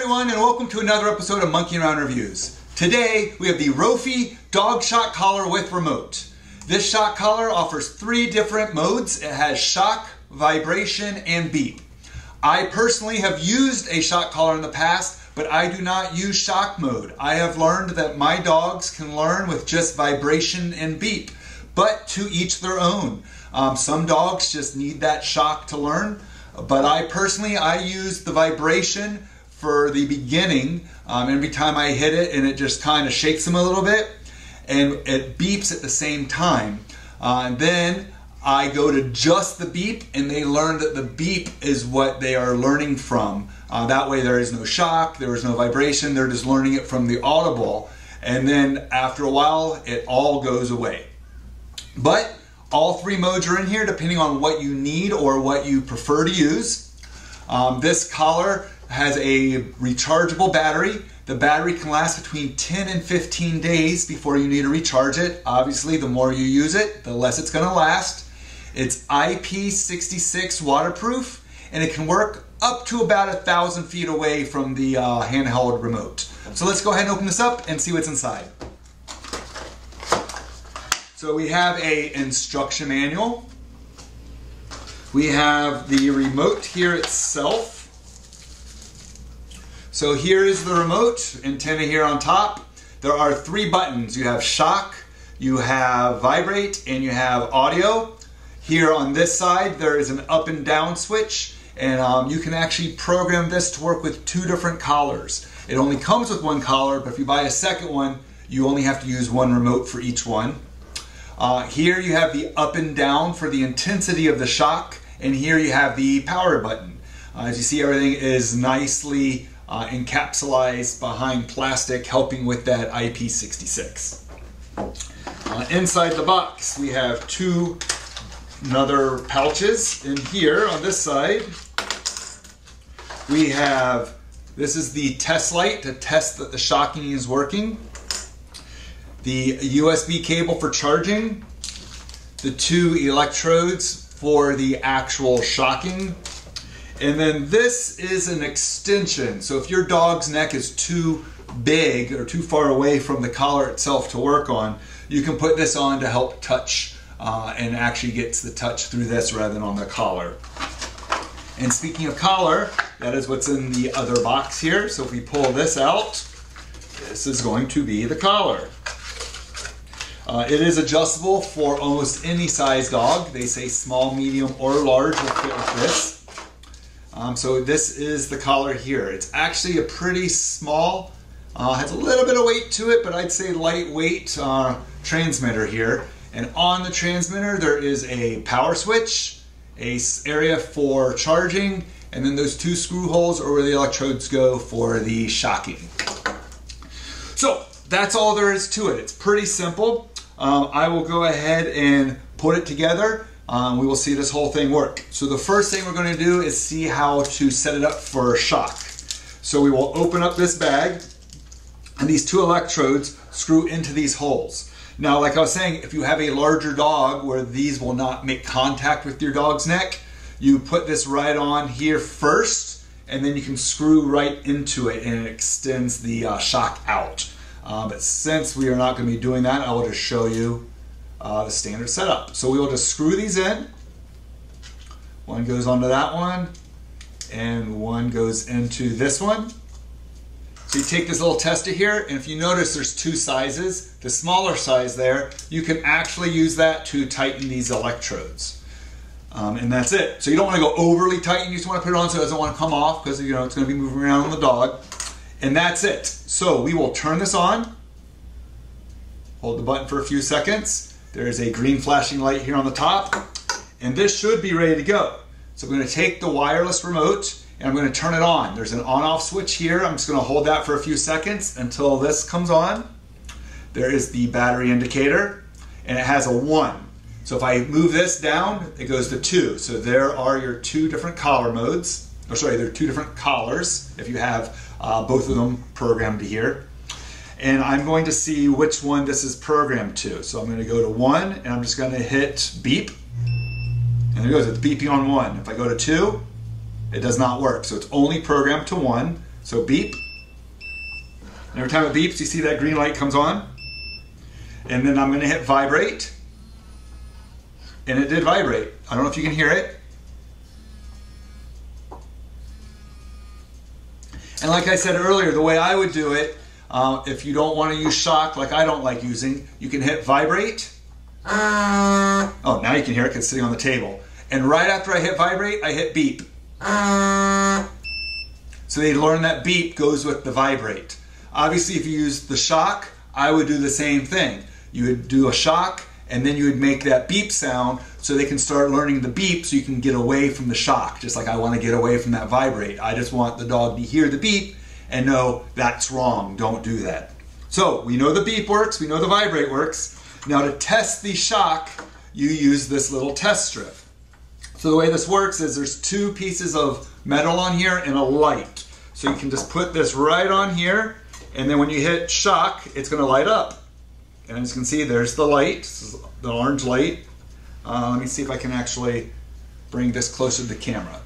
everyone, and welcome to another episode of Monkey Around Reviews. Today we have the Roffie Dog Shock Collar with remote. This shock collar offers 3 different modes. It has shock, vibration, and beep. I personally have used a shock collar in the past, but I do not use shock mode. I have learned that my dogs can learn with just vibration and beep, but to each their own. Some dogs just need that shock to learn, but I personally use the vibration for the beginning. Every time I hit it, and it just kind of shakes them a little bit, and it beeps at the same time. And then I go to just the beep, and they learn that the beep is what they are learning from. That way there is no shock, there is no vibration, they're just learning it from the audible. And then after a while, it all goes away. But all 3 modes are in here depending on what you need or what you prefer to use. This collar has a rechargeable battery. The battery can last between 10 and 15 days before you need to recharge it. Obviously, the more you use it, the less it's going to last. It's IP66 waterproof, and it can work up to about 1,000 feet away from the handheld remote. So let's go ahead and open this up and see what's inside. So we have an instruction manual. We have the remote here itself. So here is the remote, antenna here on top. There are 3 buttons. You have shock, you have vibrate, and you have audio. Here on this side, there is an up and down switch, and you can actually program this to work with 2 different collars. It only comes with 1 collar, but if you buy a second one, you only have to use 1 remote for each one. Here you have the up and down for the intensity of the shock, and here you have the power button. As you see, everything is nicely encapsulated behind plastic, helping with that IP66. Inside the box, we have 2 other pouches. In here on this side, we have, this is the test light to test that the shocking is working, the USB cable for charging, the 2 electrodes for the actual shocking, and then this is an extension. So if your dog's neck is too big or too far away from the collar itself to work on, you can put this on to help touch and actually gets the touch through this rather than on the collar. And speaking of collar, that is what's in the other box here. So if we pull this out, this is going to be the collar. It is adjustable for almost any size dog. They say small, medium, or large will fit with this. So this is the collar here. It's actually a pretty small, has a little bit of weight to it, but I'd say lightweight transmitter here. And on the transmitter there is a power switch, a area for charging, and then those 2 screw holes are where the electrodes go for the shocking. So that's all there is to it. It's pretty simple. I will go ahead and put it together. We will see this whole thing work. So the first thing we're going to do is see how to set it up for shock. So we will open up this bag, and these 2 electrodes screw into these holes. Now, like I was saying, if you have a larger dog where these will not make contact with your dog's neck, you put this right on here first, and then you can screw right into it, and it extends the shock out. But since we are not going to be doing that, I will just show you the standard setup. So we will just screw these in. One goes onto that one, and one goes into this one. So you take this little tester here, and if you notice there's 2 sizes. The smaller size there, you can actually use that to tighten these electrodes. And that's it. So you don't want to go overly tight, you just want to put it on so it doesn't want to come off, because it's going to be moving around on the dog. And that's it. So we will turn this on, hold the button for a few seconds. There's a green flashing light here on the top, and this should be ready to go. So I'm going to take the wireless remote and I'm going to turn it on. There's an on-off switch here. I'm just going to hold that for a few seconds until this comes on. There is the battery indicator, and it has a 1. So if I move this down, it goes to 2. So there are your 2 different collar modes. Or sorry, there are 2 different collars if you have both of them programmed here. And I'm going to see which one this is programmed to. So I'm going to go to 1, and I'm just going to hit beep. And there it goes, it's beeping on 1. If I go to 2, it does not work. So it's only programmed to 1. So beep. And every time it beeps, you see that green light comes on. And then I'm going to hit vibrate. And it did vibrate. I don't know if you can hear it. And like I said earlier, the way I would do it, if you don't want to use shock like I don't like using, you can hit vibrate. Oh, now you can hear it because it's sitting on the table. And right after I hit vibrate, I hit beep. So they learn that beep goes with the vibrate. Obviously, if you use the shock, I would do the same thing. You would do a shock, and then you would make that beep sound so they can start learning the beep so you can get away from the shock. Just like I want to get away from that vibrate. I just want the dog to hear the beep and know that's wrong, don't do that. So we know the beep works, we know the vibrate works. Now to test the shock, you use this little test strip. So the way this works is there's two pieces of metal on here and a light. So you can just put this right on here, and then when you hit shock, it's going to light up. And as you can see, there's the light, this is the orange light. Let me see if I can actually bring this closer to the camera.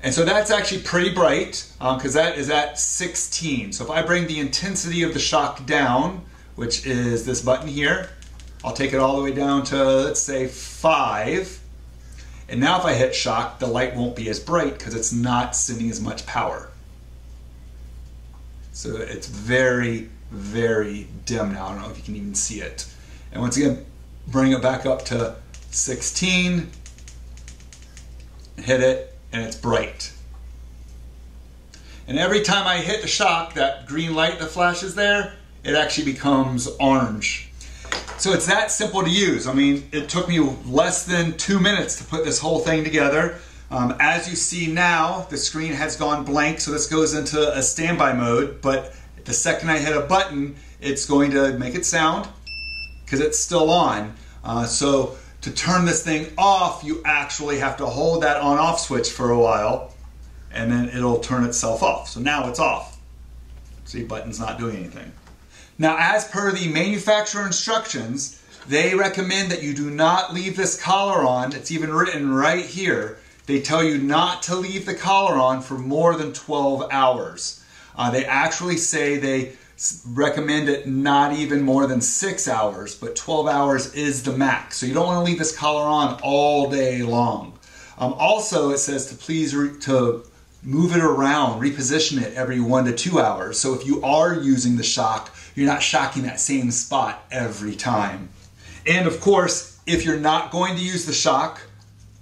And so that's actually pretty bright because that is at 16. So if I bring the intensity of the shock down, which is this button here, I'll take it all the way down to, let's say, 5. And now if I hit shock, the light won't be as bright because it's not sending as much power. So it's very, very dim now. I don't know if you can even see it. And once again, bring it back up to 16, hit it, and it's bright. And every time I hit the shock, that green light that flashes there, it actually becomes orange. So it's that simple to use. I mean, it took me less than 2 minutes to put this whole thing together. As you see now, the screen has gone blank, so this goes into a standby mode, but the second I hit a button, it's going to make it sound because it's still on. So to turn this thing off, you actually have to hold that on-off switch for a while, and then it'll turn itself off. So now it's off. See, button's not doing anything. Now, as per the manufacturer instructions, they recommend that you do not leave this collar on. It's even written right here. They tell you not to leave the collar on for more than 12 hours. They actually say they recommend it not even more than 6 hours, but 12 hours is the max. So you don't want to leave this collar on all day long. Also, it says to please move it around, reposition it every 1 to 2 hours. So if you are using the shock, you're not shocking that same spot every time. And of course, if you're not going to use the shock,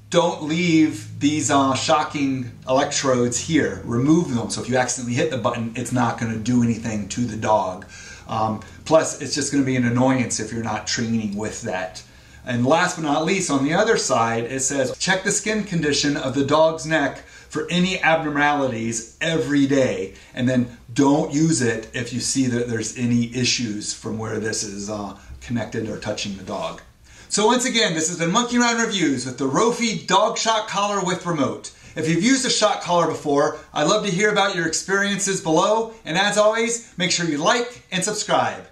don't leave these shocking electrodes here. Remove them. So if you accidentally hit the button, it's not going to do anything to the dog. Plus, it's just going to be an annoyance if you're not training with that. And last but not least, on the other side, it says, check the skin condition of the dog's neck for any abnormalities every day. And then don't use it if you see that there's any issues from where this is connected or touching the dog. So once again, this has been Monkey Around Reviews with the Roffie Dog Shock Collar with Remote. If you've used a shock collar before, I'd love to hear about your experiences below. And as always, make sure you like and subscribe.